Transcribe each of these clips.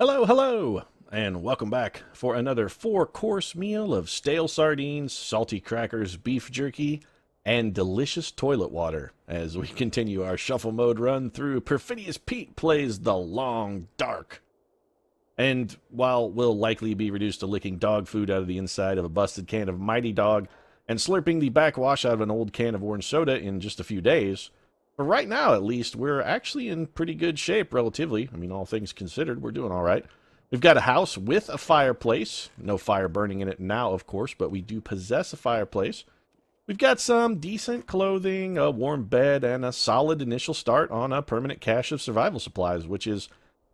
Hello, hello, and welcome back for another four-course meal of stale sardines, salty crackers, beef jerky, and delicious toilet water as we continue our shuffle mode run through Perfidious Pete Plays The Long Dark. And while we'll likely be reduced to licking dog food out of the inside of a busted can of Mighty Dog and slurping the backwash out of an old can of orange soda in just a few days, for right now, at least, we're actually in pretty good shape, relatively. I mean, all things considered, we're doing all right. We've got a house with a fireplace. No fire burning in it now, of course, but we do possess a fireplace. We've got some decent clothing, a warm bed, and a solid initial start on a permanent cache of survival supplies, which is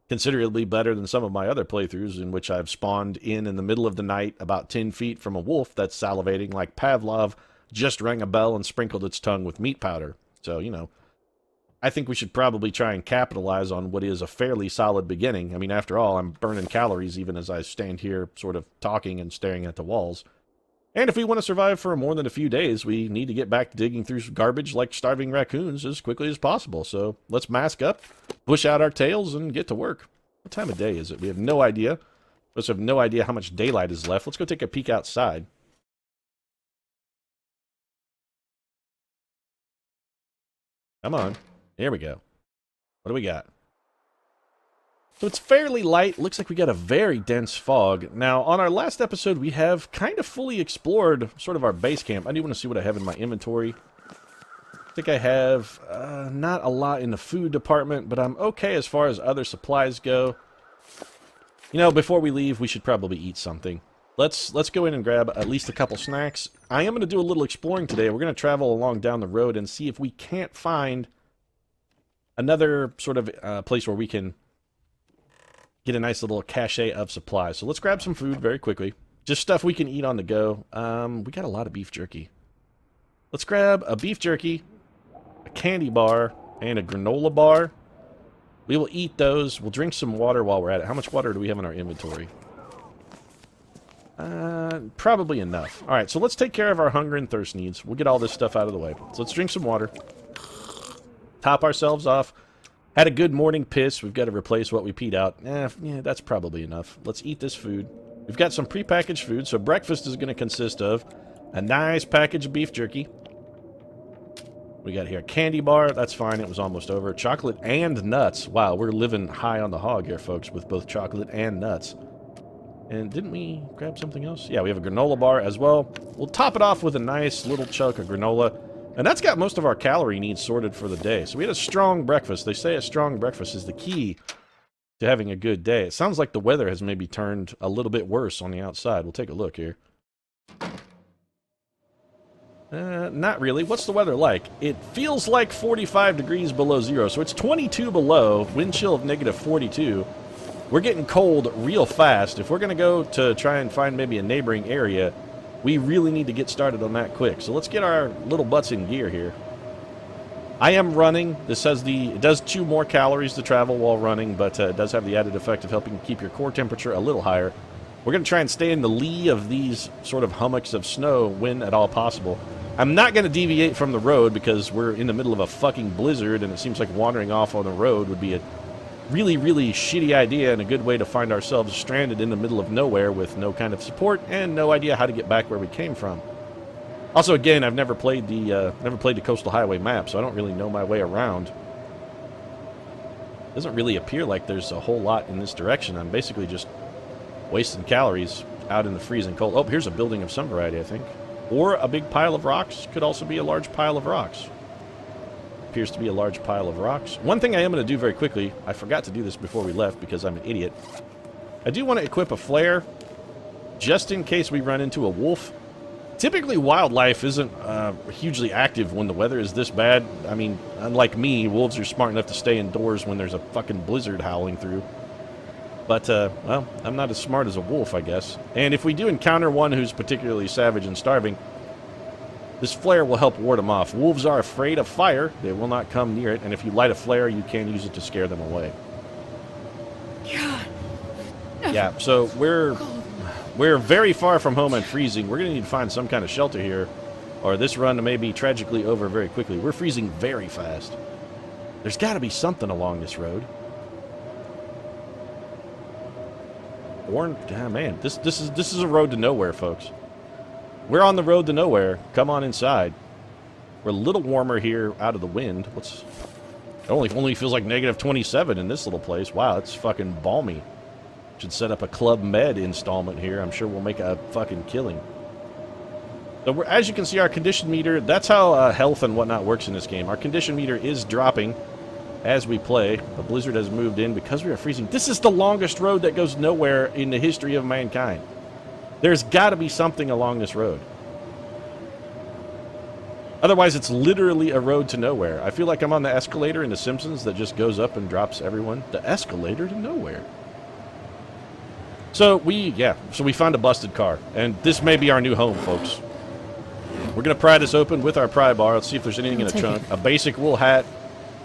considerably better than some of my other playthroughs in which I've spawned in the middle of the night about 10 feet from a wolf that's salivating like Pavlov just rang a bell and sprinkled its tongue with meat powder. So, you know, I think we should probably try and capitalize on what is a fairly solid beginning. I mean, after all, I'm burning calories even as I stand here sort of talking and staring at the walls. And if we want to survive for more than a few days, we need to get back to digging through garbage like starving raccoons as quickly as possible. So let's mask up, push out our tails, and get to work. What time of day is it? We have no idea. We also have no idea how much daylight is left. Let's go take a peek outside. Come on. Here we go. What do we got? So it's fairly light. Looks like we got a very dense fog. Now, on our last episode, we have kind of fully explored sort of our base camp. I do want to see what I have in my inventory. I think I have not a lot in the food department, but I'm okay as far as other supplies go. You know, before we leave, we should probably eat something. Let's go in and grab at least a couple snacks. I am going to do a little exploring today. We're going to travel along down the road and see if we can't find another sort of place where we can get a nice little cache of supplies. So let's grab some food very quickly. Just stuff we can eat on the go. We got a lot of beef jerky. Let's grab a beef jerky, a candy bar, and a granola bar. We will eat those. We'll drink some water while we're at it. How much water do we have in our inventory? Probably enough. All right, so let's take care of our hunger and thirst needs. We'll get all this stuff out of the way. So let's drink some water. Top ourselves off. Had a good morning piss. We've got to replace what we peed out. Yeah, that's probably enough. Let's eat this food. We've got some prepackaged food, so breakfast is going to consist of a nice package of beef jerky. We got here a candy bar. That's fine. It was almost over. Chocolate and nuts. Wow, we're living high on the hog here, folks, with both chocolate and nuts. And didn't we grab something else? Yeah, we have a granola bar as well. We'll top it off with a nice little chunk of granola. And that's got most of our calorie needs sorted for the day. So we had a strong breakfast. They say a strong breakfast is the key to having a good day. It sounds like the weather has maybe turned a little bit worse on the outside. We'll take a look here. Not really. What's the weather like? It feels like 45 degrees below zero. So it's 22 below, wind chill of negative 42. We're getting cold real fast. If we're going to go to try and find maybe a neighboring area, we really need to get started on that quick. So let's get our little butts in gear here. I am running. This says it does chew more calories to travel while running, but it does have the added effect of helping keep your core temperature a little higher. We're going to try and stay in the lee of these sort of hummocks of snow when at all possible. I'm not going to deviate from the road because we're in the middle of a fucking blizzard, and it seems like wandering off on the road would be a really, really shitty idea and a good way to find ourselves stranded in the middle of nowhere with no kind of support and no idea how to get back where we came from. Also, again, I've never played the Coastal Highway map, so I don't really know my way around. Doesn't really appear like there's a whole lot in this direction. I'm basically just wasting calories out in the freezing cold. Oh, here's a building of some variety, I think. Or a big pile of rocks. Could also be a large pile of rocks. Appears to be a large pile of rocks. One thing I am going to do very quickly, I forgot to do this before we left because I'm an idiot. I do want to equip a flare just in case we run into a wolf. Typically, wildlife isn't hugely active when the weather is this bad. I mean, unlike me, wolves are smart enough to stay indoors when there's a fucking blizzard howling through. But, well, I'm not as smart as a wolf, I guess. And if we do encounter one who's particularly savage and starving, this flare will help ward them off. Wolves are afraid of fire. They will not come near it. And if you light a flare, you can use it to scare them away. God. Yeah, so we're very far from home and freezing. We're going to need to find some kind of shelter here, or this run may be tragically over very quickly. We're freezing very fast. There's got to be something along this road. Man, this is a road to nowhere, folks. We're on the road to nowhere. Come on inside. We're a little warmer here out of the wind. It only feels like negative 27 in this little place. Wow, it's fucking balmy. Should set up a Club Med installment here. I'm sure we'll make a fucking killing. So as you can see, our condition meter, that's how health and whatnot works in this game. Our condition meter is dropping as we play. The blizzard has moved in because we are freezing. This is the longest road that goes nowhere in the history of mankind. There's got to be something along this road. Otherwise, it's literally a road to nowhere. I feel like I'm on the escalator in The Simpsons that just goes up and drops everyone. The escalator to nowhere. So we found a busted car. And this may be our new home, folks. We're going to pry this open with our pry bar. Let's see if there's anything in the trunk. A basic wool hat,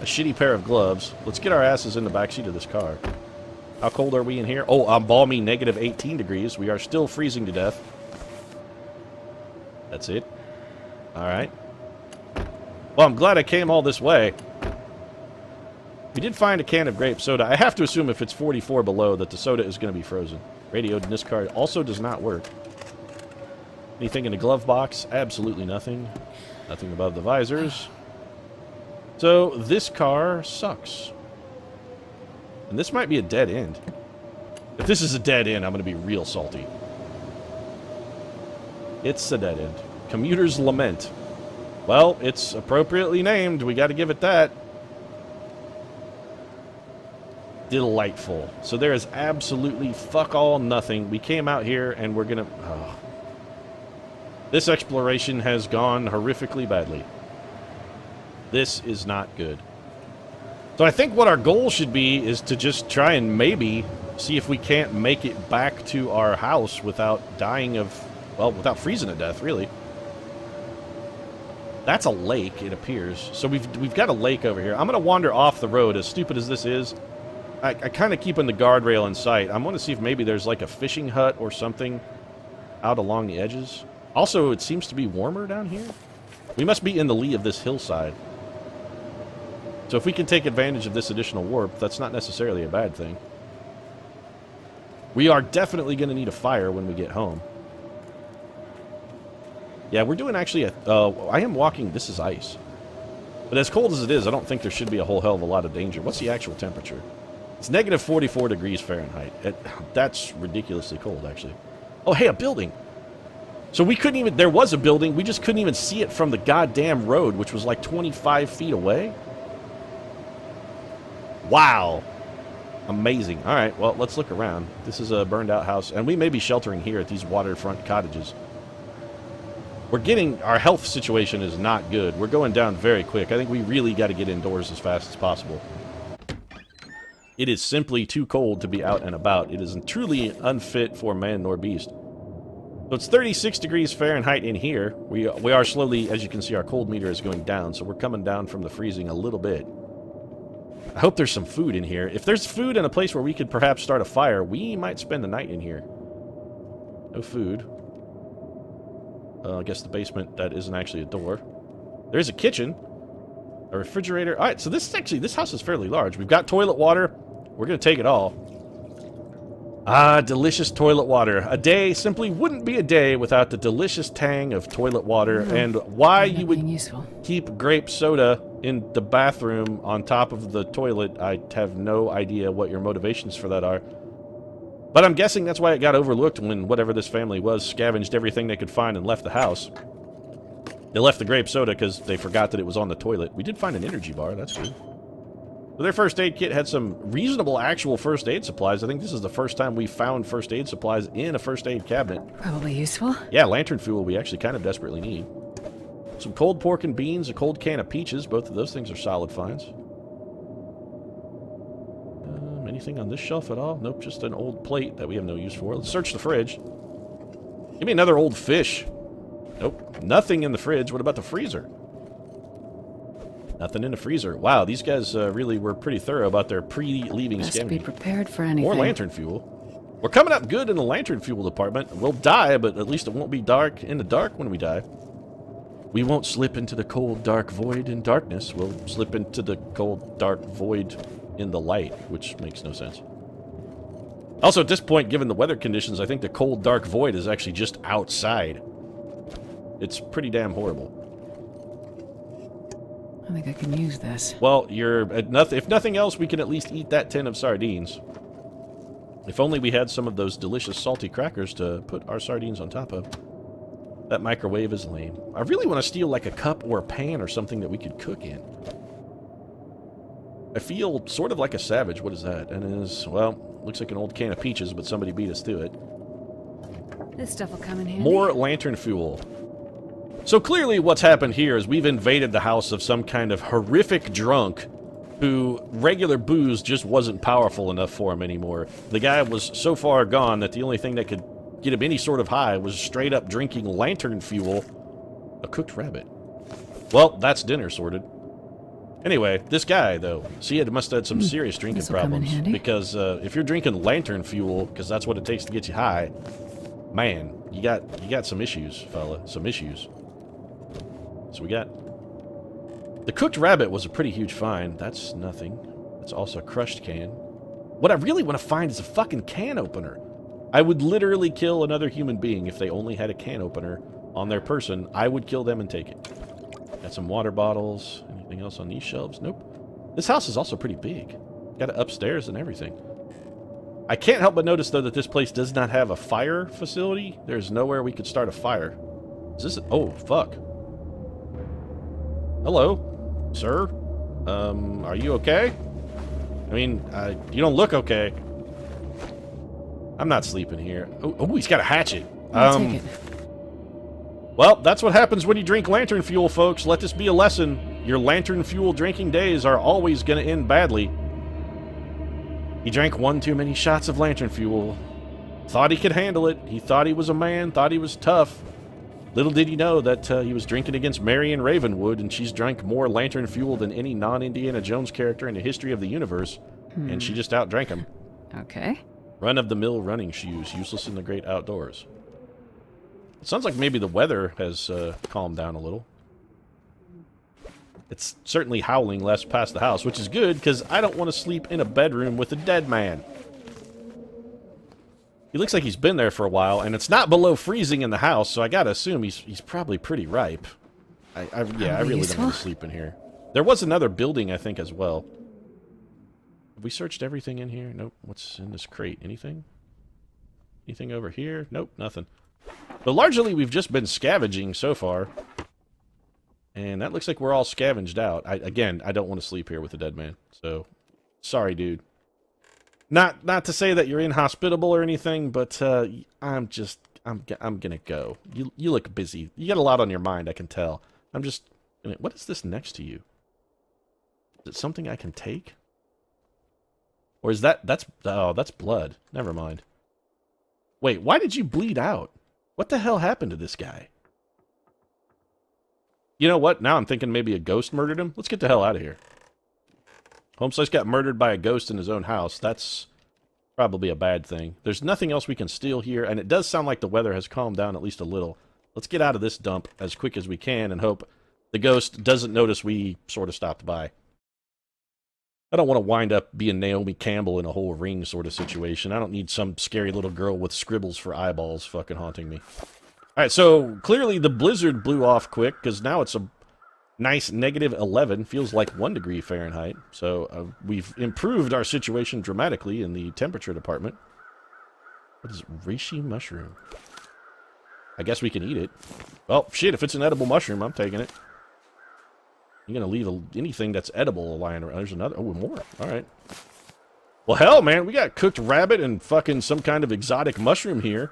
a shitty pair of gloves. Let's get our asses in the backseat of this car. How cold are we in here? Oh, I'm balmy negative 18 degrees. We are still freezing to death. That's it. All right. Well, I'm glad I came all this way. We did find a can of grape soda. I have to assume if it's 44 below that the soda is going to be frozen. Radio in this car also does not work. Anything in the glove box? Absolutely nothing. Nothing above the visors. So, this car sucks. And this might be a dead end. If this is a dead end, I'm going to be real salty. It's a dead end. Commuter's Lament. Well, it's appropriately named. We got to give it that. Delightful. So there is absolutely fuck all nothing. We came out here and we're going to... Oh. This exploration has gone horrifically badly. This is not good. So I think what our goal should be is to just try and maybe see if we can't make it back to our house without dying of... Well, without freezing to death, really. That's a lake, it appears. So we've got a lake over here. I'm going to wander off the road, as stupid as this is. I kind of keep in the guardrail in sight. I'm going to see if maybe there's like a fishing hut or something out along the edges. Also, it seems to be warmer down here. We must be in the lee of this hillside. So if we can take advantage of this additional warmth, that's not necessarily a bad thing. We are definitely going to need a fire when we get home. Yeah, we're doing actually I am walking... This is ice. But as cold as it is, I don't think there should be a whole hell of a lot of danger. What's the actual temperature? It's negative 44 degrees Fahrenheit. That's ridiculously cold, actually. Oh, hey, a building! So we couldn't even... There was a building. We just couldn't even see it from the goddamn road, which was like 25 feet away. Wow. Amazing. All right, well, let's look around. This is a burned-out house, and we may be sheltering here at these waterfront cottages. We're getting... Our health situation is not good. We're going down very quick. I think we really got to get indoors as fast as possible. It is simply too cold to be out and about. It is truly unfit for man nor beast. So it's 36 degrees Fahrenheit in here. We are slowly, as you can see, our cold meter is going down, so we're coming down from the freezing a little bit. I hope there's some food in here. If there's food in a place where we could perhaps start a fire, we might spend the night in here. No food. I guess the basement, that isn't actually a door. There's a kitchen. A refrigerator. Alright, so this house is fairly large. We've got toilet water. We're going to take it all. Ah, delicious toilet water. A day simply wouldn't be a day without the delicious tang of toilet water. And why you would keep grape soda in the bathroom on top of the toilet, I have no idea what your motivations for that are. But I'm guessing that's why it got overlooked when whatever this family was scavenged everything they could find and left the house. They left the grape soda because they forgot that it was on the toilet. We did find an energy bar. That's good. So their first aid kit had some reasonable actual first aid supplies. I think this is the first time we found first aid supplies in a first aid cabinet. Probably useful. Yeah, lantern fuel we actually kind of desperately need. Some cold pork and beans, a cold can of peaches. Both of those things are solid finds. Anything on this shelf at all? Nope, just an old plate that we have no use for. Let's search the fridge. Give me another old fish. Nope, nothing in the fridge. What about the freezer? Nothing in the freezer. Wow, these guys really were pretty thorough about their pre-leaving scavenging. Best be prepared for anything. More lantern fuel. We're coming up good in the lantern fuel department. We'll die, but at least it won't be dark in the dark when we die. We won't slip into the cold, dark void in darkness. We'll slip into the cold, dark void in the light, which makes no sense. Also, at this point, given the weather conditions, I think the cold, dark void is actually just outside. It's pretty damn horrible. I think I can use this. Well, if nothing else, we can at least eat that tin of sardines. If only we had some of those delicious salty crackers to put our sardines on top of. That microwave is lame. I really want to steal like a cup or a pan or something that we could cook in. I feel sort of like a savage. What is that? And it is, well, looks like an old can of peaches, but somebody beat us to it. This stuff will come in handy. More lantern fuel. So clearly what's happened here is we've invaded the house of some kind of horrific drunk who regular booze just wasn't powerful enough for him anymore. The guy was so far gone that the only thing that could get him any sort of high was straight up drinking lantern fuel, a cooked rabbit. Well, that's dinner sorted. Anyway, this guy, though, see, it must have had some serious drinking problems. Because if you're drinking lantern fuel, because that's what it takes to get you high, man, you got some issues, fella. Some issues. So we got... The cooked rabbit was a pretty huge find. That's nothing. That's also a crushed can. What I really want to find is a fucking can opener. I would literally kill another human being if they only had a can opener on their person. I would kill them and take it. Got some water bottles. Anything else on these shelves? Nope. This house is also pretty big. Got it upstairs and everything. I can't help but notice, though, that this place does not have a fire facility. There's nowhere we could start a fire. Is this... Oh, fuck. Hello, sir. Are you okay? I mean, you don't look okay. I'm not sleeping here. Oh, he's got a hatchet. I'll take it. Well, that's what happens when you drink lantern fuel, folks. Let this be a lesson. Your lantern fuel drinking days are always going to end badly. He drank one too many shots of lantern fuel. Thought he could handle it. He thought he was a man, thought he was tough. Little did he know that he was drinking against Marion Ravenwood, and she's drank more lantern fuel than any non-Indiana Jones character in the history of the universe, and she just outdrank him. Okay. Run-of-the-mill running shoes, useless in the great outdoors. It sounds like maybe the weather has calmed down a little. It's certainly howling less past the house, which is good, because I don't want to sleep in a bedroom with a dead man. He looks like he's been there for a while, and it's not below freezing in the house, so I gotta assume he's probably pretty ripe. I really don't want to sleep in here. There was another building, I think, as well. Have we searched everything in here? Nope. What's in this crate? Anything? Anything over here? Nope, nothing. But largely, we've just been scavenging so far. And that looks like we're all scavenged out. Again, I don't want to sleep here with a dead man. So, sorry, dude. Not to say that you're inhospitable or anything, but I'm gonna go. You look busy. You got a lot on your mind, I can tell. What is this next to you? Is it something I can take? Or is that's blood. Never mind. Wait, why did you bleed out? What the hell happened to this guy? You know what? Now I'm thinking maybe a ghost murdered him. Let's get the hell out of here. Homeslice got murdered by a ghost in his own house. That's probably a bad thing. There's nothing else we can steal here, and it does sound like the weather has calmed down at least a little. Let's get out of this dump as quick as we can and hope the ghost doesn't notice we sort of stopped by. I don't want to wind up being Naomi Campbell in a whole Ring sort of situation. I don't need some scary little girl with scribbles for eyeballs fucking haunting me. Alright, so clearly the blizzard blew off quick, because now it's a nice -11, feels like 1 degree Fahrenheit. So we've improved our situation dramatically in the temperature department. What is reishi mushroom? I guess we can eat it. Well, shit, if it's an edible mushroom, I'm taking it. You're gonna leave anything that's edible lying around. There's another. Oh, more. Alright. Well, hell, man, we got cooked rabbit and fucking some kind of exotic mushroom here.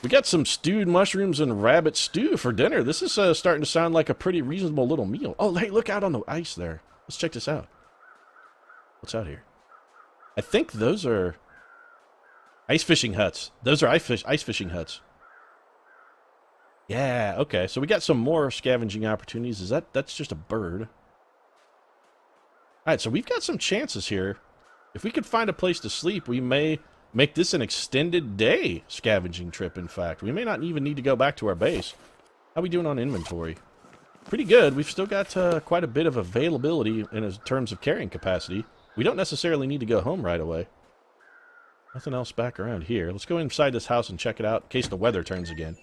We got some stewed mushrooms and rabbit stew for dinner. This is starting to sound like a pretty reasonable little meal. Oh, hey, look out on the ice there. Let's check this out. What's out here? I think those are ice fishing huts. Those are ice fishing huts. Yeah, okay. So we got some more scavenging opportunities. That's just a bird. Alright, so we've got some chances here. If we could find a place to sleep, we may make this an extended day scavenging trip, in fact. We may not even need to go back to our base. How we doing on inventory? Pretty good. We've still got quite a bit of availability in terms of carrying capacity. We don't necessarily need to go home right away. Nothing else back around here. Let's go inside this house and check it out in case the weather turns again.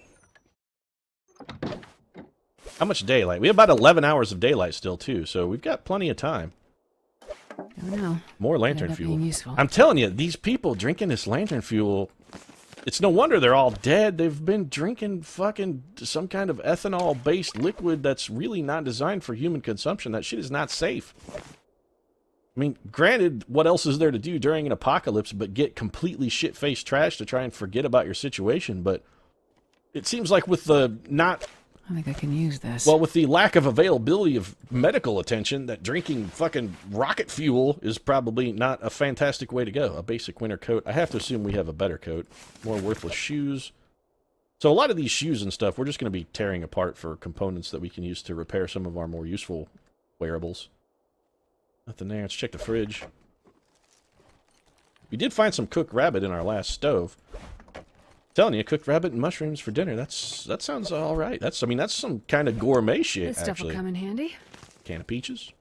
How much daylight? We have about 11 hours of daylight still, too, so we've got plenty of time. Oh no. More Could lantern end up fuel. being useful. I'm telling you, these people drinking this lantern fuel, it's no wonder they're all dead. They've been drinking fucking some kind of ethanol-based liquid that's really not designed for human consumption. That shit is not safe. I mean, granted, what else is there to do during an apocalypse but get completely shit-faced trash to try and forget about your situation? But it seems like with the not... I think I can use this. Well, with the lack of availability of medical attention, that drinking fucking rocket fuel is probably not a fantastic way to go. A basic winter coat. I have to assume we have a better coat. More worthless shoes. So a lot of these shoes and stuff, we're just going to be tearing apart for components that we can use to repair some of our more useful wearables. Nothing there. Let's check the fridge. We did find some cooked rabbit in our last stove. Telling you, cooked rabbit and mushrooms for dinner. That sounds all right. That's some kind of gourmet shit. This stuff will come in handy. Can of peaches.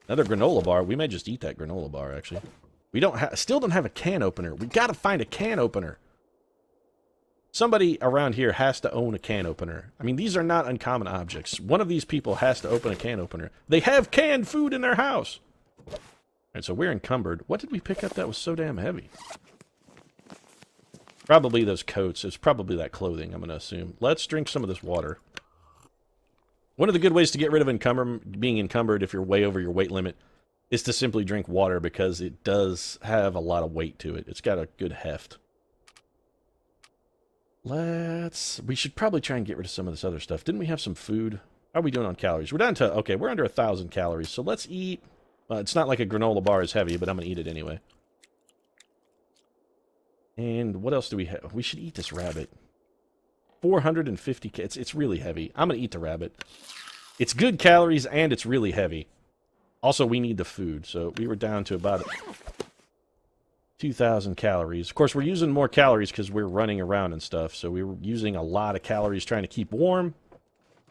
Another granola bar. We may just eat that granola bar. Actually, we still don't have a can opener. We got to find a can opener. Somebody around here has to own a can opener. I mean, these are not uncommon objects. One of these people has to open a can opener. They have canned food in their house. All right, so we're encumbered. What did we pick up that was so damn heavy? Probably those coats. It's probably that clothing, I'm going to assume. Let's drink some of this water. One of the good ways to get rid of being encumbered if you're way over your weight limit is to simply drink water because it does have a lot of weight to it. It's got a good heft. We should probably try and get rid of some of this other stuff. Didn't we have some food? How are we doing on calories? We're down to, okay, we're under 1,000 calories. So let's eat. It's not like a granola bar is heavy, but I'm going to eat it anyway. And what else do we have? We should eat this rabbit. 450 it's really heavy. I'm going to eat the rabbit. It's good calories and it's really heavy. Also, we need the food. So we were down to about 2,000 calories. Of course, we're using more calories because we're running around and stuff. So we were using a lot of calories trying to keep warm.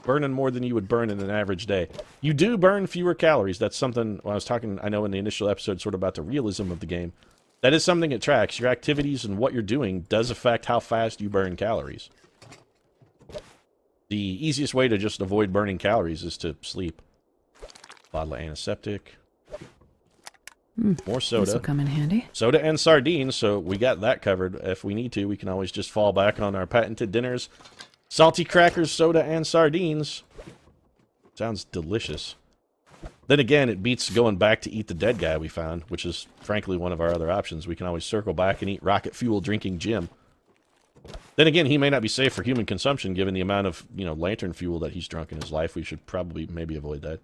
Burning more than you would burn in an average day. You do burn fewer calories. That's something, when I was talking, I know in the initial episode, sort of about the realism of the game. That is something that tracks. Your activities and what you're doing does affect how fast you burn calories. The easiest way to just avoid burning calories is to sleep. Bottle of antiseptic. More soda. This will come in handy. Soda and sardines, so we got that covered. If we need to, we can always just fall back on our patented dinners. Salty crackers, soda, and sardines. Sounds delicious. Then again, it beats going back to eat the dead guy we found, which is, frankly, one of our other options. We can always circle back and eat rocket fuel drinking Jim. Then again, he may not be safe for human consumption, given the amount of, lantern fuel that he's drunk in his life. We should probably maybe avoid that.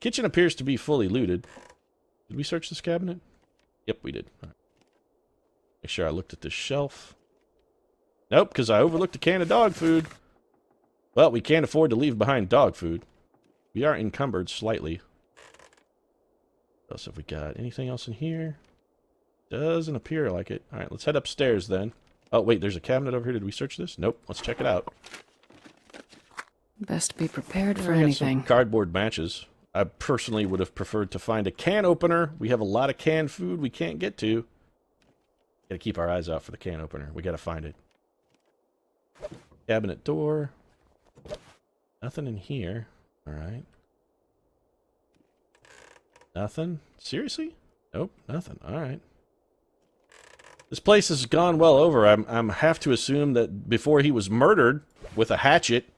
Kitchen appears to be fully looted. Did we search this cabinet? Yep, we did. All right. Make sure I looked at this shelf. Nope, because I overlooked a can of dog food. Well, we can't afford to leave behind dog food. We are encumbered slightly. What else have we got? Anything else in here? Doesn't appear like it. Alright, let's head upstairs then. Oh, wait, there's a cabinet over here. Did we search this? Nope. Let's check it out. Best be prepared for We got anything. some cardboard matches. I personally would have preferred to find a can opener. We have a lot of canned food we can't get to. Gotta keep our eyes out for the can opener. We gotta find it. Cabinet door. Nothing in here. Alright. Nothing? Seriously? Nope, nothing. Alright. This place has gone well over. I'm have to assume that before he was murdered with a hatchet,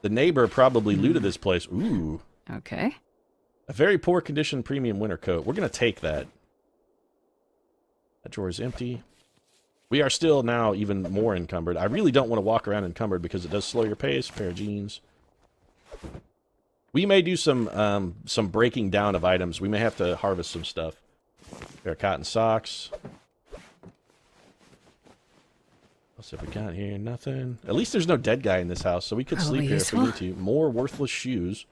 the neighbor probably looted this place. Ooh. Okay. A very poor condition premium winter coat. We're going to take that. That drawer is empty. We are still now even more encumbered. I really don't want to walk around encumbered because it does slow your pace. Pair of jeans. We may do some breaking down of items. We may have to harvest some stuff. Pair of cotton socks. What's up we got here? Nothing. At least there's no dead guy in this house, so we could Probably sleep here useful. if we need to. More worthless shoes.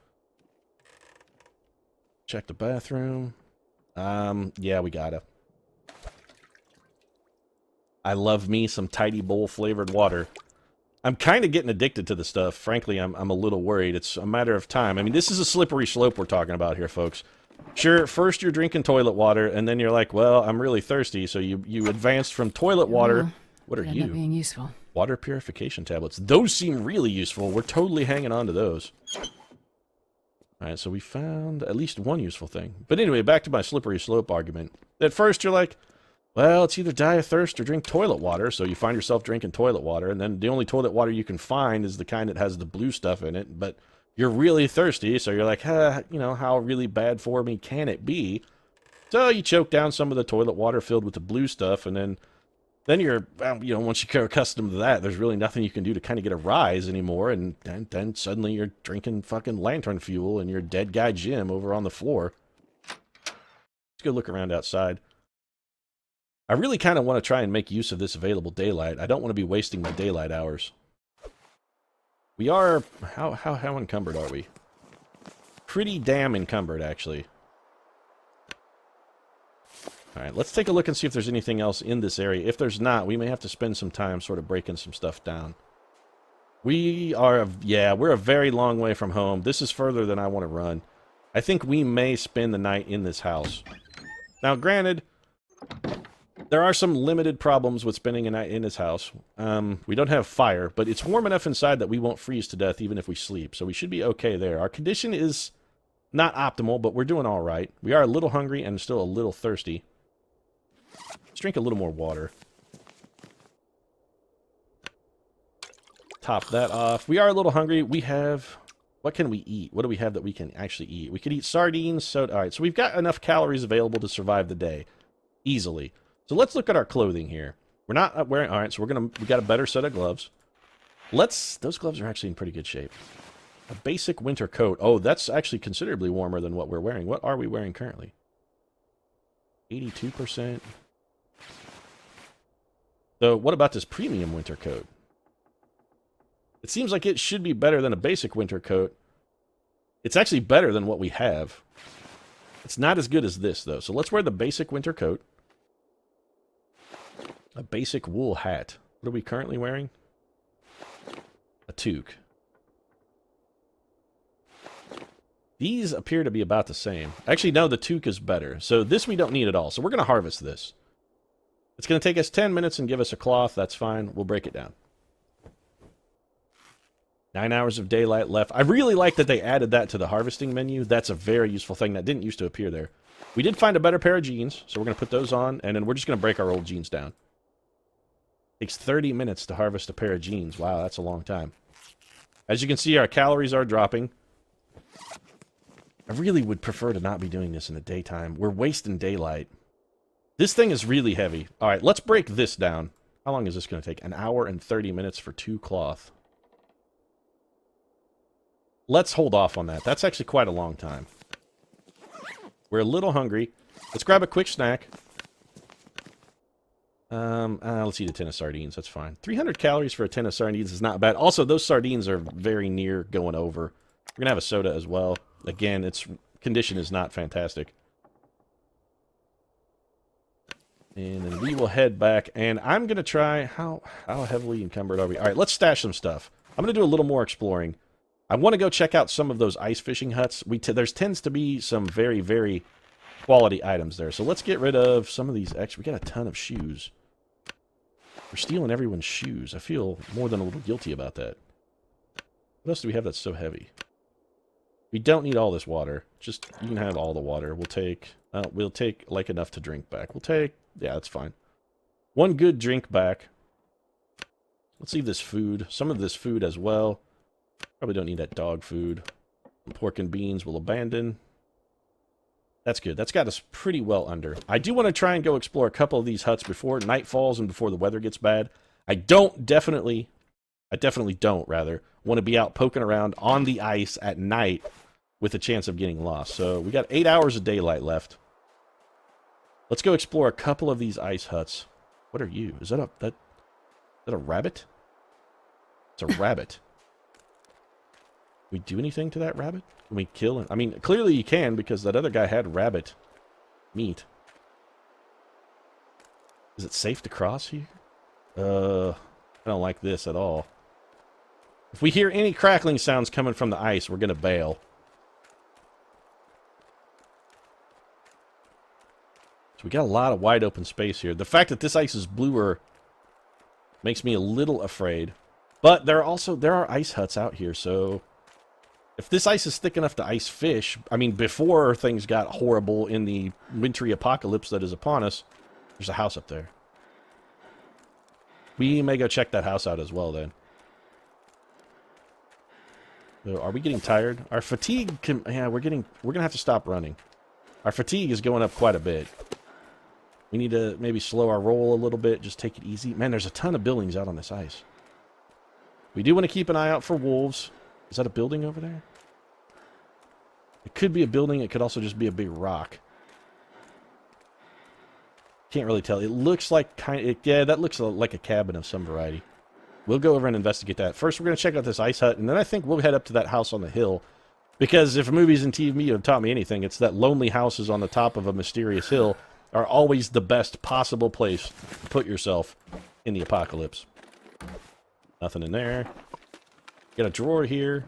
Check the bathroom. Yeah, we gotta. I love me some Tidy Bowl flavored water. I'm kind of getting addicted to the stuff. Frankly, I'm a little worried. It's a matter of time. I mean, this is a slippery slope we're talking about here, folks. Sure, first you're drinking toilet water, and then you're like, well, I'm really thirsty, so you advanced from toilet water. What are Could end up you? being useful. Water purification tablets. Those seem really useful. We're totally hanging on to those. Alright, so we found at least one useful thing. But anyway, back to my slippery slope argument. At first you're like, well, it's either die of thirst or drink toilet water, so you find yourself drinking toilet water, and then the only toilet water you can find is the kind that has the blue stuff in it, but you're really thirsty, so you're like, how really bad for me can it be? So you choke down some of the toilet water filled with the blue stuff, and then you're, once you get accustomed to that, there's really nothing you can do to kind of get a rise anymore, and then suddenly you're drinking fucking lantern fuel in your dead guy gym over on the floor. Let's go look around outside. I really kind of want to try and make use of this available daylight. I don't want to be wasting my daylight hours. We are... How encumbered are we? Pretty damn encumbered, actually. Alright, let's take a look and see if there's anything else in this area. If there's not, we may have to spend some time sort of breaking some stuff down. We're a very long way from home. This is further than I want to run. I think we may spend the night in this house. Now, granted, there are some limited problems with spending a night in this house. We don't have fire, but it's warm enough inside that we won't freeze to death even if we sleep, so we should be okay there. Our condition is not optimal, but we're doing all right. We are a little hungry and still a little thirsty. Let's drink a little more water. Top that off. We are a little hungry. We have... What can we eat? What do we have that we can actually eat? We could eat sardines, soda... Alright, so we've got enough calories available to survive the day. Easily. So let's look at our clothing here. We're not wearing... Alright, so we got a better set of gloves. Those gloves are actually in pretty good shape. A basic winter coat. Oh, that's actually considerably warmer than what we're wearing. What are we wearing currently? 82%. So what about this premium winter coat? It seems like it should be better than a basic winter coat. It's actually better than what we have. It's not as good as this, though. So let's wear the basic winter coat. A basic wool hat. What are we currently wearing? A toque. These appear to be about the same. Actually, no, the toque is better. So this we don't need at all. So we're going to harvest this. It's going to take us 10 minutes and give us a cloth. That's fine. We'll break it down. 9 hours of daylight left. I really like that they added that to the harvesting menu. That's a very useful thing that didn't used to appear there. We did find a better pair of jeans, so we're going to put those on, and then we're just going to break our old jeans down. Takes 30 minutes to harvest a pair of jeans. Wow, that's a long time. As you can see, our calories are dropping. I really would prefer to not be doing this in the daytime. We're wasting daylight. This thing is really heavy. All right, let's break this down. How long is this going to take? 1 hour and 30 minutes for 2 cloth. Let's hold off on that. That's actually quite a long time. We're a little hungry. Let's grab a quick snack. Let's eat a tin of sardines. That's fine. 300 calories for a tin of sardines is not bad. Also, those sardines are very near going over. We're going to have a soda as well. Again, its condition is not fantastic. And then we will head back, and I'm going to try... How heavily encumbered are we? All right, let's stash some stuff. I'm going to do a little more exploring. I want to go check out some of those ice fishing huts. There tends to be some very, very quality items there. So let's get rid of some of these extra... We got a ton of shoes. We're stealing everyone's shoes. I feel more than a little guilty about that. What else do we have that's so heavy? We don't need all this water. Just, you can have all the water. We'll take like enough to drink back. Yeah, that's fine. One good drink back. Let's leave this food. Some of this food as well. Probably don't need that dog food. Pork and beans we'll abandon. That's good. That's got us pretty well under. I do want to try and go explore a couple of these huts before night falls and before the weather gets bad. I definitely don't, want to be out poking around on the ice at night with a chance of getting lost. So we got 8 hours of daylight left. Let's go explore a couple of these ice huts. What are you? Is that a rabbit? It's a rabbit. Can we do anything to that rabbit? Can we kill him? I mean, clearly you can, because that other guy had rabbit meat. Is it safe to cross here? I don't like this at all. If we hear any crackling sounds coming from the ice, we're going to bail. So we got a lot of wide open space here. The fact that this ice is bluer makes me a little afraid. But there are ice huts out here, so if this ice is thick enough to ice fish, I mean, before things got horrible in the wintry apocalypse that is upon us, there's a house up there. We may go check that house out as well, then. So are we getting tired? Our fatigue can... Yeah, we're going to have to stop running. Our fatigue is going up quite a bit. We need to maybe slow our roll a little bit, just take it easy. Man, there's a ton of buildings out on this ice. We do want to keep an eye out for wolves. Is that a building over there? It could be a building. It could also just be a big rock. Can't really tell. It looks like yeah, that looks like a cabin of some variety. We'll go over and investigate that. First, we're going to check out this ice hut, and then I think we'll head up to that house on the hill. Because if movies and TV have taught me anything, it's that lonely houses on the top of a mysterious hill are always the best possible place to put yourself in the apocalypse. Nothing in there. Got a drawer here,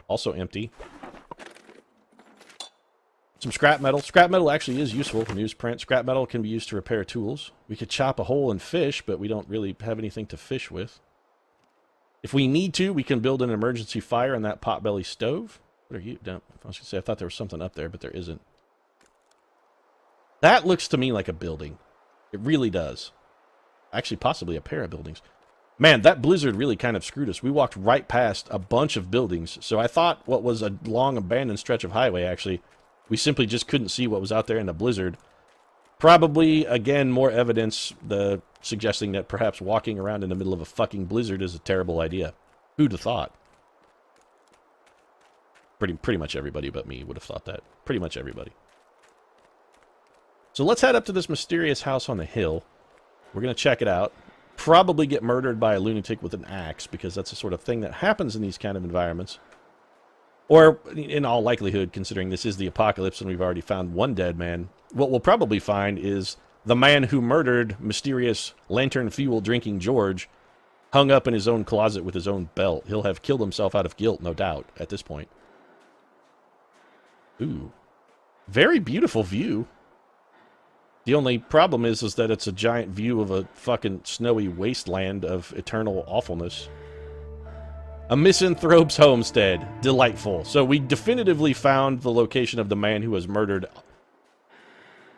also empty. Some scrap metal. Scrap metal actually is useful. Newsprint. Scrap metal can be used to repair tools. We could chop a hole and fish, but we don't really have anything to fish with. If we need to, we can build an emergency fire in that potbelly stove. What are you? No, I was going to say, I thought there was something up there, but there isn't. That looks to me like a building. It really does. Actually, possibly a pair of buildings. Man, that blizzard really kind of screwed us. We walked right past a bunch of buildings, so I thought what was a long abandoned stretch of highway, actually, we simply just couldn't see what was out there in the blizzard. Probably, again, more evidence suggesting that perhaps walking around in the middle of a fucking blizzard is a terrible idea. Who'd have thought? Pretty much everybody but me would have thought that. Pretty much everybody. So let's head up to this mysterious house on the hill. We're going to check it out. Probably get murdered by a lunatic with an axe, because that's the sort of thing that happens in these kind of environments. Or, in all likelihood, considering this is the apocalypse and we've already found one dead man, what we'll probably find is the man who murdered mysterious lantern fuel drinking George hung up in his own closet with his own belt. He'll have killed himself out of guilt, no doubt, at this point. Ooh. Very beautiful view. The only problem is that it's a giant view of a fucking snowy wasteland of eternal awfulness. A misanthrope's homestead. Delightful. So we definitively found the location of the man who has murdered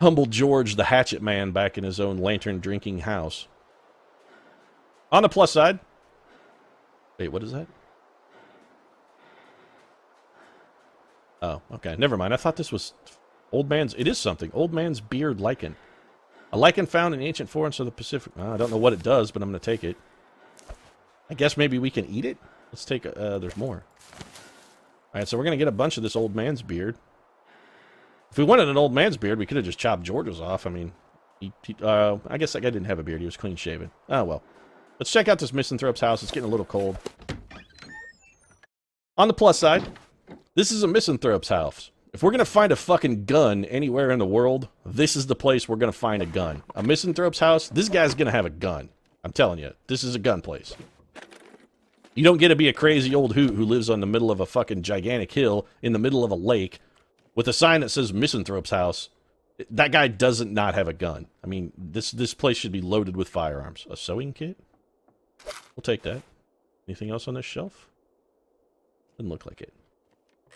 humble George the Hatchet Man back in his own lantern-drinking house. On the plus side... Wait, what is that? Oh, okay. Never mind. I thought this was... Old man's... It is something. Old man's beard lichen. A lichen found in ancient forests of the Pacific... I don't know what it does, but I'm going to take it. I guess maybe we can eat it? Let's take... there's more. Alright, so we're going to get a bunch of this old man's beard. If we wanted an old man's beard, we could have just chopped George's off. I mean... I guess that guy didn't have a beard. He was clean-shaven. Oh, well. Let's check out this misanthrope's house. It's getting a little cold. On the plus side, this is a misanthrope's house. If we're going to find a fucking gun anywhere in the world, this is the place we're going to find a gun. A misanthrope's house, this guy's going to have a gun. I'm telling you, this is a gun place. You don't get to be a crazy old hoot who lives on the middle of a fucking gigantic hill in the middle of a lake with a sign that says misanthrope's house. That guy doesn't not have a gun. I mean, this place should be loaded with firearms. A sewing kit? We'll take that. Anything else on this shelf? Doesn't look like it.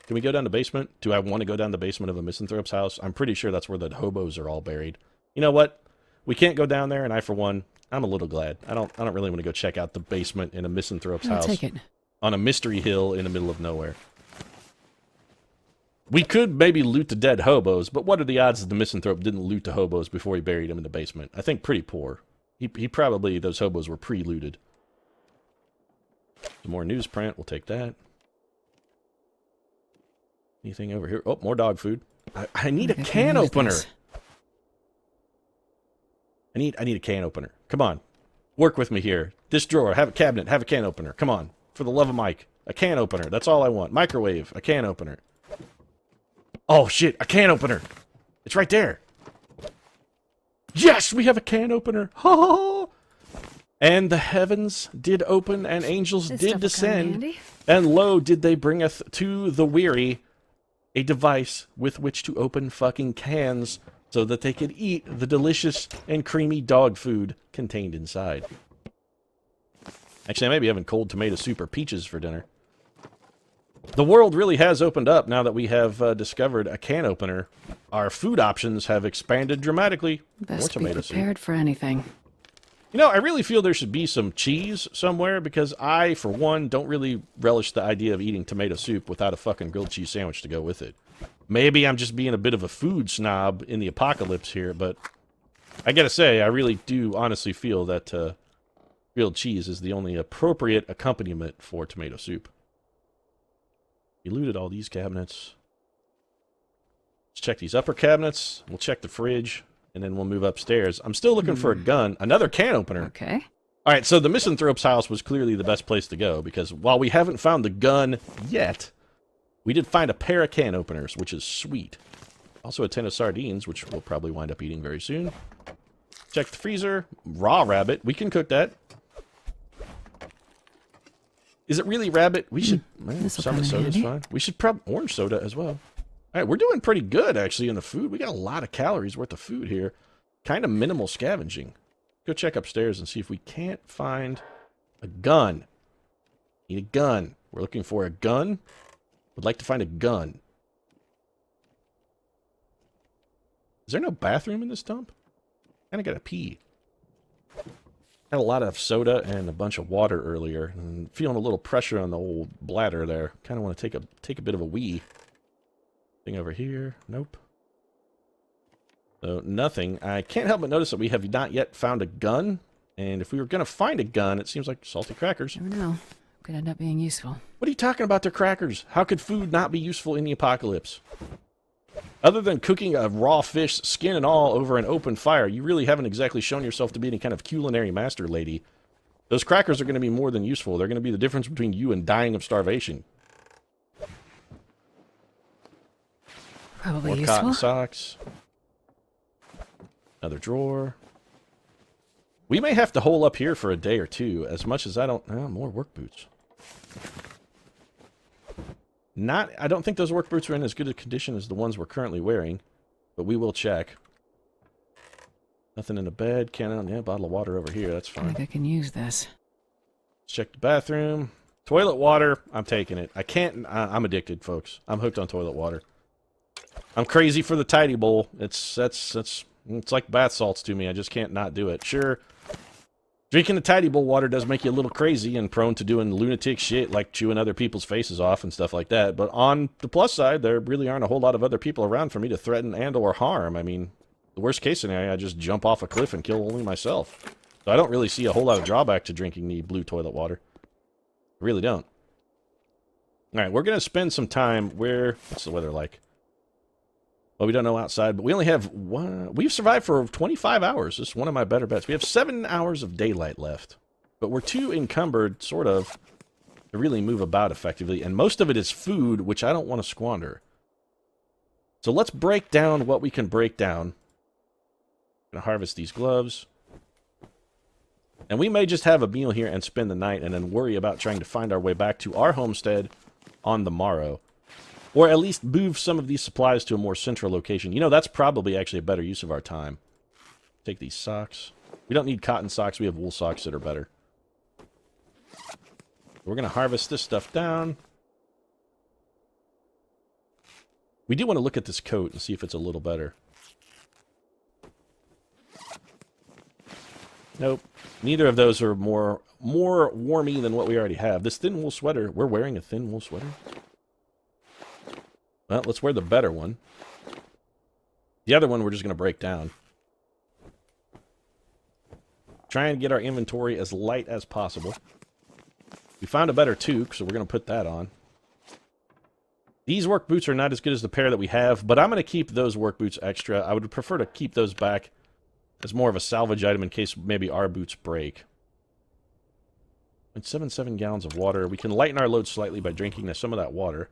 Can we go down the basement? Do I want to go down the basement of a misanthrope's house? I'm pretty sure that's where the hobos are all buried. You know what? We can't go down there, and I, for one, I'm a little glad. I don't really want to go check out the basement in a misanthrope's house. I'll take it. On a mystery hill in the middle of nowhere. We could maybe loot the dead hobos, but what are the odds that the misanthrope didn't loot the hobos before he buried them in the basement? I think pretty poor. He probably, those hobos were pre-looted. Some more newsprint, we'll take that. Anything over here? Oh, more dog food. I need a can opener. I need a can opener. Come on. Work with me here. This drawer, have a cabinet, have a can opener. Come on. For the love of Mike. A can opener. That's all I want. Microwave, a can opener. Oh, shit. A can opener. It's right there. Yes, we have a can opener. Ha! And the heavens did open, and angels did descend. And lo, did they bringeth to the weary a device with which to open fucking cans so that they could eat the delicious and creamy dog food contained inside. Actually, I may be having cold tomato soup or peaches for dinner. The world really has opened up now that we have discovered a can opener. Our food options have expanded dramatically. More Best be tomato soup. prepared for anything. You know, I really feel there should be some cheese somewhere because I, for one, don't really relish the idea of eating tomato soup without a fucking grilled cheese sandwich to go with it. Maybe I'm just being a bit of a food snob in the apocalypse here, but I gotta say, I really do honestly feel that grilled cheese is the only appropriate accompaniment for tomato soup. We looted all these cabinets. Let's check these upper cabinets. We'll check the fridge. And then we'll move upstairs. I'm still looking for a gun. Another can opener. Okay. All right, so the misanthrope's house was clearly the best place to go, because while we haven't found the gun yet, we did find a pair of can openers, which is sweet. Also a tin of sardines, which we'll probably wind up eating very soon. Check the freezer. Raw rabbit. We can cook that. Is it really rabbit? We should... Some soda's fine. We should probably... Orange soda as well. All right, we're doing pretty good, actually, in the food. We got a lot of calories worth of food here. Kind of minimal scavenging. Go check upstairs and see if we can't find a gun. Need a gun. We're looking for a gun. Would like to find a gun. Is there no bathroom in this dump? Kind of got to pee. Had a lot of soda and a bunch of water earlier, and feeling a little pressure on the old bladder there. Kind of want to take a bit of a wee. Thing over here. Nope. So, nothing. I can't help but notice that we have not yet found a gun. And if we were going to find a gun, it seems like salty crackers. Never know. Could end up being useful. What are you talking about? They're crackers. How could food not be useful in the apocalypse? Other than cooking a raw fish, skin and all, over an open fire, you really haven't exactly shown yourself to be any kind of culinary master, lady. Those crackers are going to be more than useful. They're going to be the difference between you and dying of starvation. Probably More useful. cotton socks. Another drawer. We may have to hole up here for a day or two, as much as I don't... more work boots. I don't think those work boots are in as good a condition as the ones we're currently wearing, but we will check. Nothing in the bed. Bottle of water over here. That's I fine. think I can use this. Let's check the bathroom. Toilet water. I'm taking it. I can't... I'm addicted, folks. I'm hooked on toilet water. I'm crazy for the tidy bowl. It's like bath salts to me. I just can't not do it. Sure, drinking the tidy bowl water does make you a little crazy and prone to doing lunatic shit like chewing other people's faces off and stuff like that. But on the plus side, there really aren't a whole lot of other people around for me to threaten and or harm. I mean, the worst case scenario, I just jump off a cliff and kill only myself. So I don't really see a whole lot of drawback to drinking the blue toilet water. I really don't. All right, we're going to spend some time where... What's the weather like? Well, we don't know outside, but we only have one. We've survived for 25 hours. This is one of my better bets. We have 7 hours of daylight left, but we're too encumbered, sort of, to really move about effectively, and most of it is food, which I don't want to squander. So let's break down what we can break down. I'm going to harvest these gloves. And we may just have a meal here and spend the night, and then worry about trying to find our way back to our homestead on the morrow. Or at least move some of these supplies to a more central location. You know, that's probably actually a better use of our time. Take these socks. We don't need cotton socks. We have wool socks that are better. We're going to harvest this stuff down. We do want to look at this coat and see if it's a little better. Nope. Neither of those are more warmy than what we already have. This thin wool sweater. We're wearing a thin wool sweater? Well, let's wear the better one. The other one we're just going to break down. Try and get our inventory as light as possible. We found a better toque, so we're going to put that on. These work boots are not as good as the pair that we have, but I'm going to keep those work boots extra. I would prefer to keep those back as more of a salvage item in case maybe our boots break. And 7 gallons of water. We can lighten our load slightly by drinking some of that water.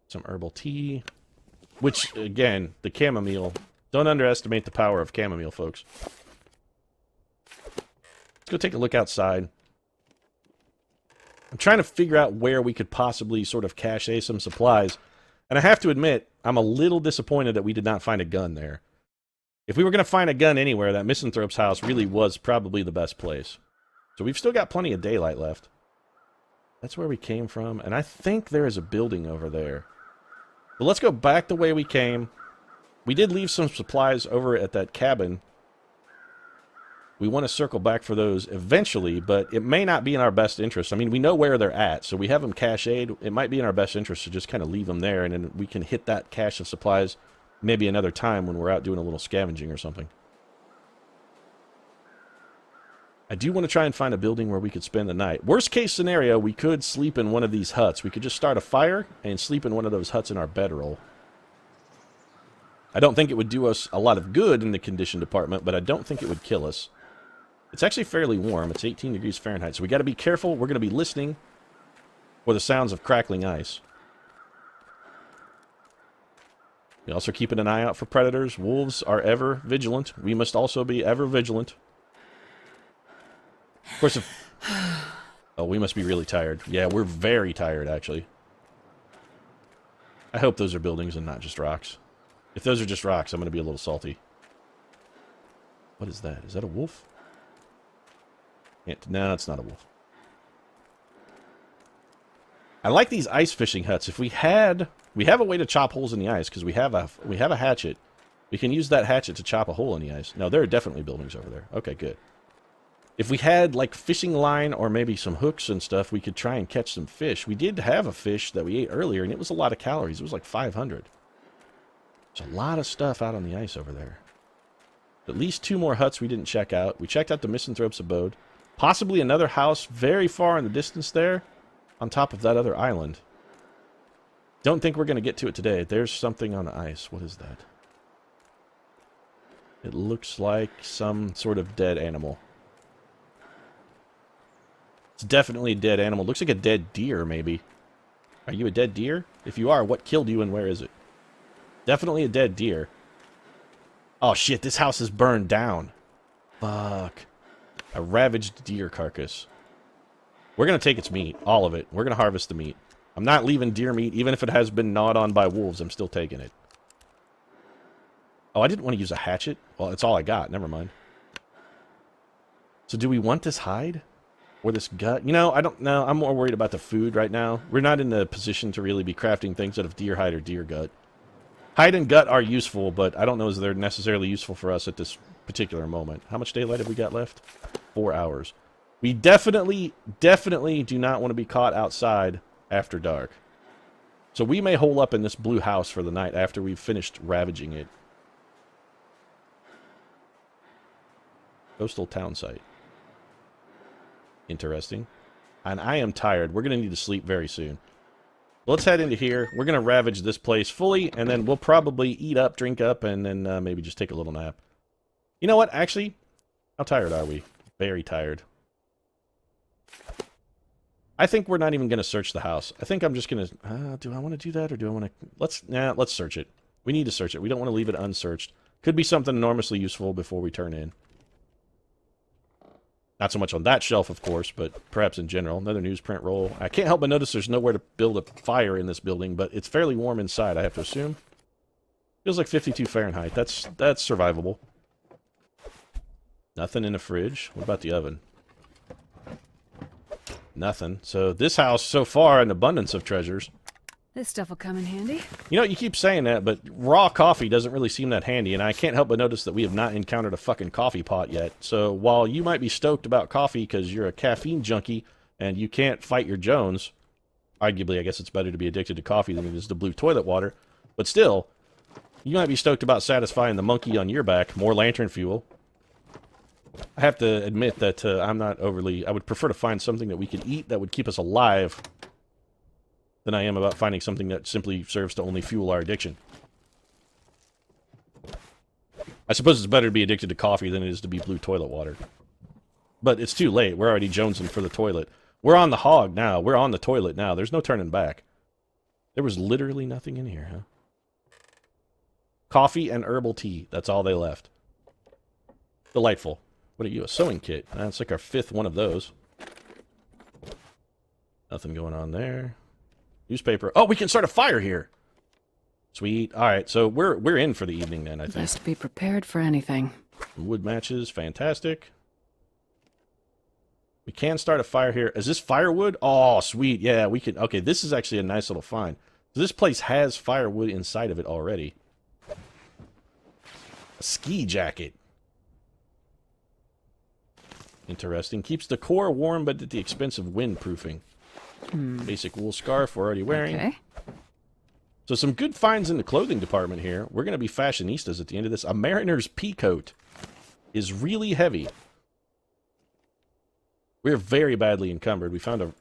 Some herbal tea. Which, again, the chamomile. Don't underestimate the power of chamomile, folks. Let's go take a look outside. I'm trying to figure out where we could possibly sort of cache some supplies. And I have to admit, I'm a little disappointed that we did not find a gun there. If we were going to find a gun anywhere, that Misanthrope's house really was probably the best place. So we've still got plenty of daylight left. That's where we came from, and I think there is a building over there. But let's go back the way we came. We did leave some supplies over at that cabin. We want to circle back for those eventually, but it may not be in our best interest. I mean, we know where they're at, so we have them cached. It might be in our best interest to just kind of leave them there, and then we can hit that cache of supplies maybe another time when we're out doing a little scavenging or something. I do want to try and find a building where we could spend the night. Worst case scenario, we could sleep in one of these huts. We could just start a fire and sleep in one of those huts in our bedroll. I don't think it would do us a lot of good in the condition department, but I don't think it would kill us. It's actually fairly warm. It's 18 degrees Fahrenheit, so we got to be careful. We're going to be listening for the sounds of crackling ice. We're also keeping an eye out for predators. Wolves are ever vigilant. We must also be ever vigilant. Of course, if... Oh, we must be really tired. Yeah, we're very tired, actually. I hope those are buildings and not just rocks. If those are just rocks, I'm going to be a little salty. What is that? Is that a wolf? No, it's not a wolf. I like these ice fishing huts. If we have a way to chop holes in the ice because we have a hatchet. We can use that hatchet to chop a hole in the ice. No, there are definitely buildings over there. Okay, good. If we had like fishing line or maybe some hooks and stuff, we could try and catch some fish. We did have a fish that we ate earlier, and it was a lot of calories. It was like 500. There's a lot of stuff out on the ice over there. At least 2 more huts we didn't check out. We checked out the Misanthrope's abode. Possibly another house very far in the distance there, on top of that other island. Don't think we're going to get to it today. There's something on the ice. What is that? It looks like some sort of dead animal. It's definitely a dead animal. Looks like a dead deer, maybe. Are you a dead deer? If you are, what killed you and where is it? Definitely a dead deer. Oh shit, this house is burned down. Fuck. A ravaged deer carcass. We're going to take its meat. All of it. We're going to harvest the meat. I'm not leaving deer meat. Even if it has been gnawed on by wolves, I'm still taking it. Oh, I didn't want to use a hatchet? Well, it's all I got. Never mind. So do we want this hide? Or this gut? You know, I don't know. I'm more worried about the food right now. We're not in the position to really be crafting things out of deer hide or deer gut. Hide and gut are useful, but I don't know if they're necessarily useful for us at this particular moment. How much daylight have we got left? 4 hours. We definitely do not want to be caught outside after dark. So we may hole up in this blue house for the night after we've finished ravaging it. Coastal town site. Interesting. And I am tired. We're going to need to sleep very soon. Let's head into here. We're going to ravage this place fully, and then we'll probably eat up, drink up, and then maybe just take a little nap. You know what? Actually, how tired are we? Very tired. I think we're not even going to search the house. I think I'm just going to... do I want to do that, or do I want to... Let's search it. We need to search it. We don't want to leave it unsearched. Could be something enormously useful before we turn in. Not so much on that shelf, of course, but perhaps in general. Another newsprint roll. I can't help but notice there's nowhere to build a fire in this building, but it's fairly warm inside, I have to assume. Feels like 52 Fahrenheit. That's survivable. Nothing in the fridge. What about the oven? Nothing. So this house, so far, an abundance of treasures. This stuff will come in handy. You know, you keep saying that, but raw coffee doesn't really seem that handy, and I can't help but notice that we have not encountered a fucking coffee pot yet. So while you might be stoked about coffee because you're a caffeine junkie and you can't fight your Jones, arguably I guess it's better to be addicted to coffee than it is to blue toilet water, but still, you might be stoked about satisfying the monkey on your back, more lantern fuel. I have to admit that I'm not overly... I would prefer to find something that we could eat that would keep us alive than I am about finding something that simply serves to only fuel our addiction. I suppose it's better to be addicted to coffee than it is to be blue toilet water. But it's too late. We're already jonesing for the toilet. We're on the hog now. We're on the toilet now. There's no turning back. There was literally nothing in here, huh? Coffee and herbal tea. That's all they left. Delightful. What are you, a sewing kit? That's like our 5th one of those. Nothing going on there. Newspaper. Oh, we can start a fire here. Sweet. All right, so we're in for the evening then, I think. Best be prepared for anything. Wood matches, fantastic. We can start a fire here. Is this firewood? Oh, sweet. Yeah, we can. Okay, this is actually a nice little find. So this place has firewood inside of it already. A ski jacket. Interesting. Keeps the core warm, but at the expense of windproofing. Basic wool scarf we're already wearing. Okay. So some good finds in the clothing department here. We're going to be fashionistas at the end of this. A mariner's pea coat is really heavy. We're very badly encumbered. We found a...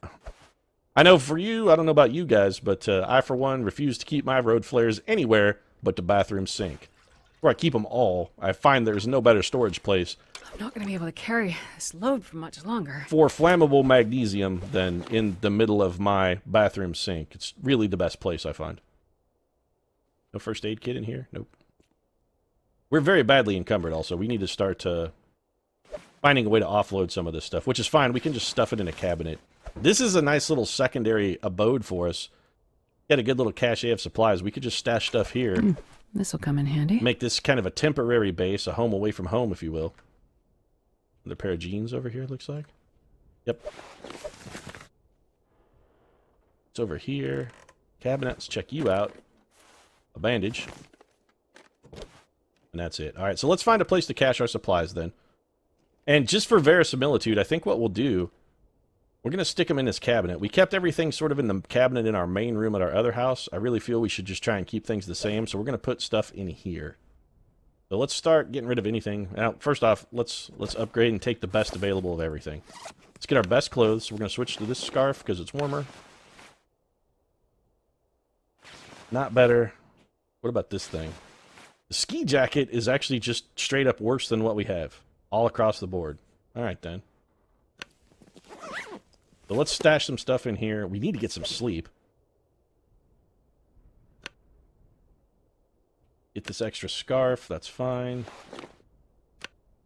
I know for you, I don't know about you guys, but I, for one, refuse to keep my road flares anywhere but the bathroom sink. Where I keep them all. I find there's no better storage place I'm not going to be able to carry this load for much longer. for flammable magnesium than in the middle of my bathroom sink. It's really the best place, I find. No first aid kit in here? Nope. We're very badly encumbered also. We need to start finding a way to offload some of this stuff, which is fine. We can just stuff it in a cabinet. This is a nice little secondary abode for us. Got a good little cache of supplies. We could just stash stuff here. This will come in handy. Make this kind of a temporary base, a home away from home, if you will. Another pair of jeans over here, looks like. Yep. It's over here. Cabinet, let's check you out. A bandage. And that's it. All right, so let's find a place to cache our supplies then. And just for verisimilitude, I think what we'll do, we're going to stick them in this cabinet. We kept everything sort of in the cabinet in our main room at our other house. I really feel we should just try and keep things the same, so we're going to put stuff in here. So let's start getting rid of anything. Now, first off, let's upgrade and take the best available of everything. Let's get our best clothes. So we're going to switch to this scarf because it's warmer. Not better. What about this thing? The ski jacket is actually just straight up worse than what we have. All across the board. All right, then. So let's stash some stuff in here. We need to get some sleep. Get this extra scarf. That's fine.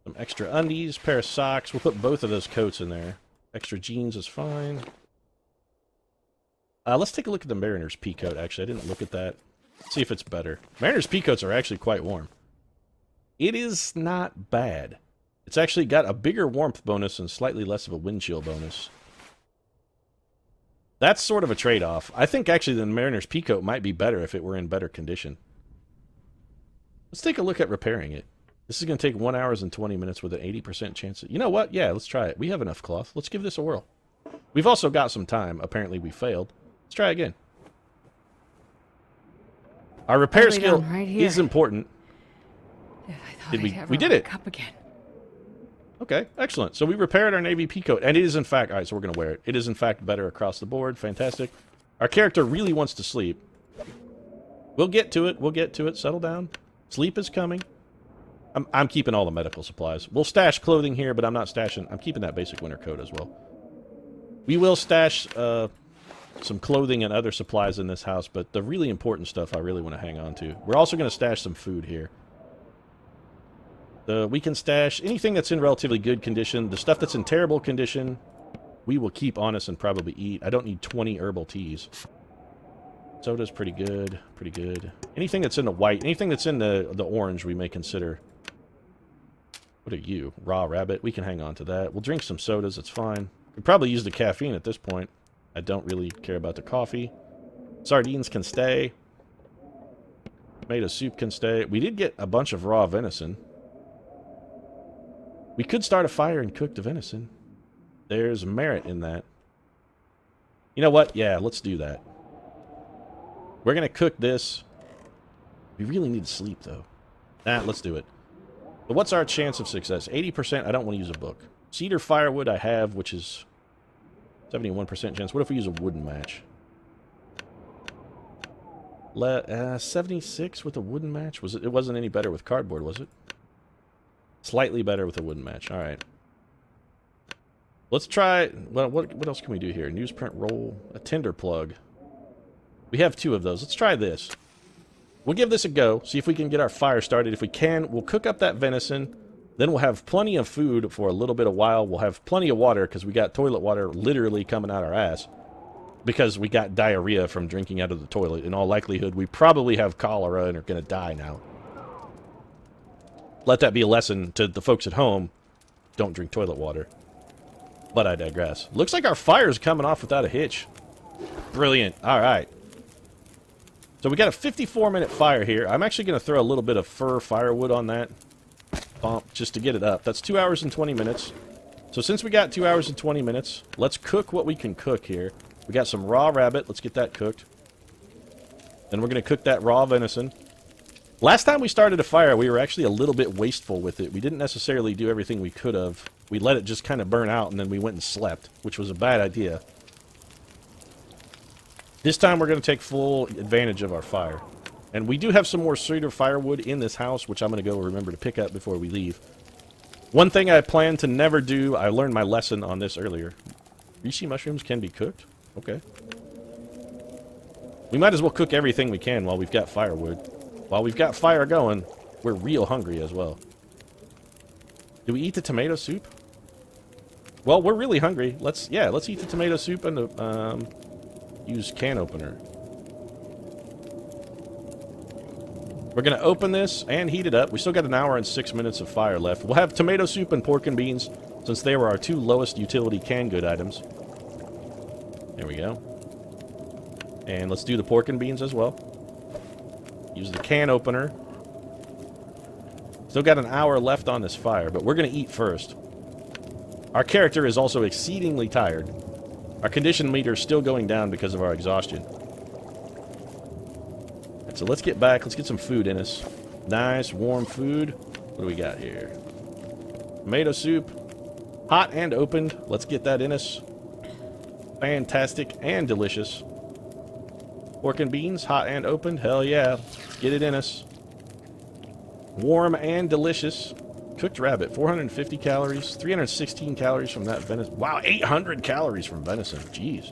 Some extra undies, pair of socks. We'll put both of those coats in there. Extra jeans is fine. Let's take a look at the Mariner's pea coat, actually. I didn't look at that. See if it's better. Mariner's pea coats are actually quite warm. It is not bad. It's actually got a bigger warmth bonus and slightly less of a wind chill bonus. That's sort of a trade-off. I think actually the Mariner's pea coat might be better if it were in better condition. Let's take a look at repairing it. This is going to take 1 hour and 20 minutes with an 80% chance. You know what? Yeah, let's try it. We have enough cloth. Let's give this a whirl. We've also got some time. Apparently we failed. Let's try again. Our repair skill right is important. Yeah, I thought Did we- I'd ever we did it. wake up again. Okay, excellent. So we repaired our navy pea coat, and it is in fact... All right, so we're going to wear it. It is in fact better across the board. Fantastic. Our character really wants to sleep. We'll get to it. We'll get to it. Settle down. Sleep is coming. I'm keeping all the medical supplies. We'll stash clothing here, but I'm not stashing... I'm keeping that basic winter coat as well. We will stash some clothing and other supplies in this house, but the really important stuff I really want to hang on to. We're also going to stash some food here. We can stash anything that's in relatively good condition. The stuff that's in terrible condition, we will keep on us and probably eat. I don't need 20 herbal teas. Soda's pretty good. Pretty good. Anything that's in the white, anything that's in the orange, we may consider. What are you? Raw rabbit. We can hang on to that. We'll drink some sodas. It's fine. We'd probably use the caffeine at this point. I don't really care about the coffee. Sardines can stay. Tomato soup can stay. We did get a bunch of raw venison. We could start a fire and cook the venison. There's merit in that. You know what? Yeah, let's do that. We're going to cook this. We really need to sleep, though. Let's do it. But what's our chance of success? 80%, I don't want to use a book. Cedar firewood I have, which is 71% chance. What if we use a wooden match? 76 with a wooden match? It wasn't any better with cardboard, was it? Slightly better with a wooden match. All right. Let's try... Well, what else can we do here? Newsprint roll. A tinder plug. We have 2 of those. Let's try this. We'll give this a go. See if we can get our fire started. If we can, we'll cook up that venison. Then we'll have plenty of food for a little bit of while. We'll have plenty of water because we got toilet water literally coming out our ass. because we got diarrhea from drinking out of the toilet. In all likelihood, we probably have cholera and are going to die now. Let that be a lesson to the folks at home. Don't drink toilet water. But I digress. Looks like our fire's coming off without a hitch. Brilliant. All right. So we got a 54-minute fire here. I'm actually going to throw a little bit of fir firewood on that bump just to get it up. That's 2 hours and 20 minutes. So since we got 2 hours and 20 minutes, let's cook what we can cook here. We got some raw rabbit. Let's get that cooked. Then we're going to cook that raw venison. Last time we started a fire, we were actually a little bit wasteful with it. We didn't necessarily do everything we could have. We let it just kind of burn out, and then we went and slept, which was a bad idea. This time we're going to take full advantage of our fire. And we do have some more cedar firewood in this house, which I'm going to go remember to pick up before we leave. One thing I plan to never do, I learned my lesson on this earlier. Reishi mushrooms can be cooked? Okay. We might as well cook everything we can while we've got firewood. While we've got fire going, we're real hungry as well. Do we eat the tomato soup? Well, we're really hungry. Let's eat the tomato soup and use can opener. We're going to open this and heat it up. We still got an hour and 6 minutes of fire left. We'll have tomato soup and pork and beans, since they were our two lowest utility canned good items. There we go. And let's do the pork and beans as well. Use the can opener. Still got an hour left on this fire, but we're going to eat first. Our character is also exceedingly tired. Our condition meter is still going down because of our exhaustion. So let's get back. Let's get some food in us. Nice, warm food. What do we got here? Tomato soup. Hot and opened. Let's get that in us. Fantastic and delicious. Pork and beans, hot and opened. Hell yeah. Let's get it in us. Warm and delicious. Cooked rabbit. 450 calories. 316 calories from that venison. Wow, 800 calories from venison. Jeez.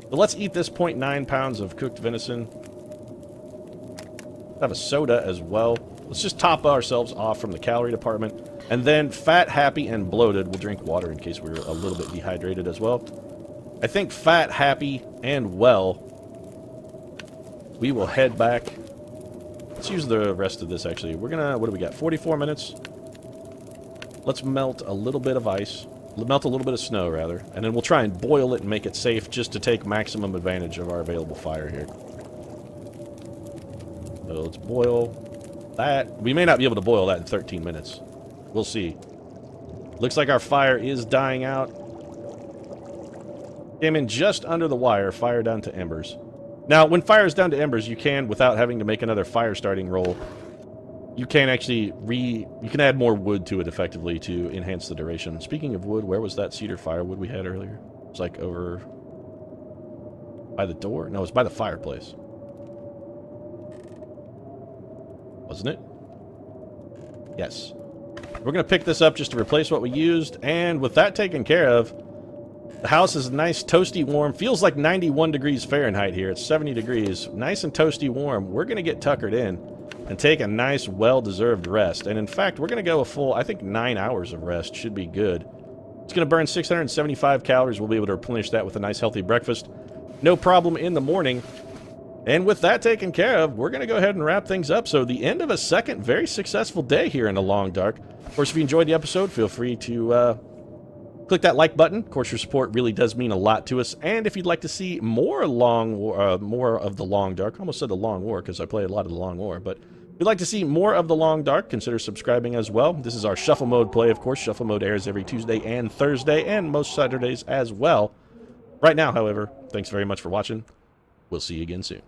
So let's eat this 0.9 pounds of cooked venison. Have a soda as well. Let's just top ourselves off from the calorie department. And then, fat, happy, and bloated, we'll drink water in case we're a little bit dehydrated as well. I think fat, happy, and well, we will head back. Let's use the rest of this, actually. We're gonna, what do we got? 44 minutes. Let's melt a little bit of ice. Melt a little bit of snow, rather. And then we'll try and boil it and make it safe just to take maximum advantage of our available fire here. So let's boil that. We may not be able to boil that in 13 minutes. We'll see. Looks like our fire is dying out. Came in just under the wire. Fire down to embers. Now, when fire is down to embers, you can, without having to make another fire starting roll, you can actually you can add more wood to it effectively to enhance the duration. Speaking of wood, where was that cedar firewood we had earlier? It was like over by the door? No, it was by the fireplace. Wasn't it? Yes. We're going to pick this up just to replace what we used, and with that taken care of, the house is nice, toasty, warm. Feels like 91 degrees Fahrenheit here. It's 70 degrees. Nice and toasty warm. We're going to get tuckered in and take a nice, well-deserved rest. And in fact, we're going to go a full, I think, 9 hours of rest should be good. It's going to burn 675 calories. We'll be able to replenish that with a nice, healthy breakfast. No problem in the morning. And with that taken care of, we're going to go ahead and wrap things up. So the end of a second very successful day here in the Long Dark. Of course, if you enjoyed the episode, feel free to click that like button. Of course, your support really does mean a lot to us. And if you'd like to see more of the Long Dark, I almost said the Long War because I play a lot of the Long War, but if you'd like to see more of the Long Dark, consider subscribing as well. This is our Shuffle Mode play, of course. Shuffle Mode airs every Tuesday and Thursday, and most Saturdays as well. Right now, however, thanks very much for watching. We'll see you again soon.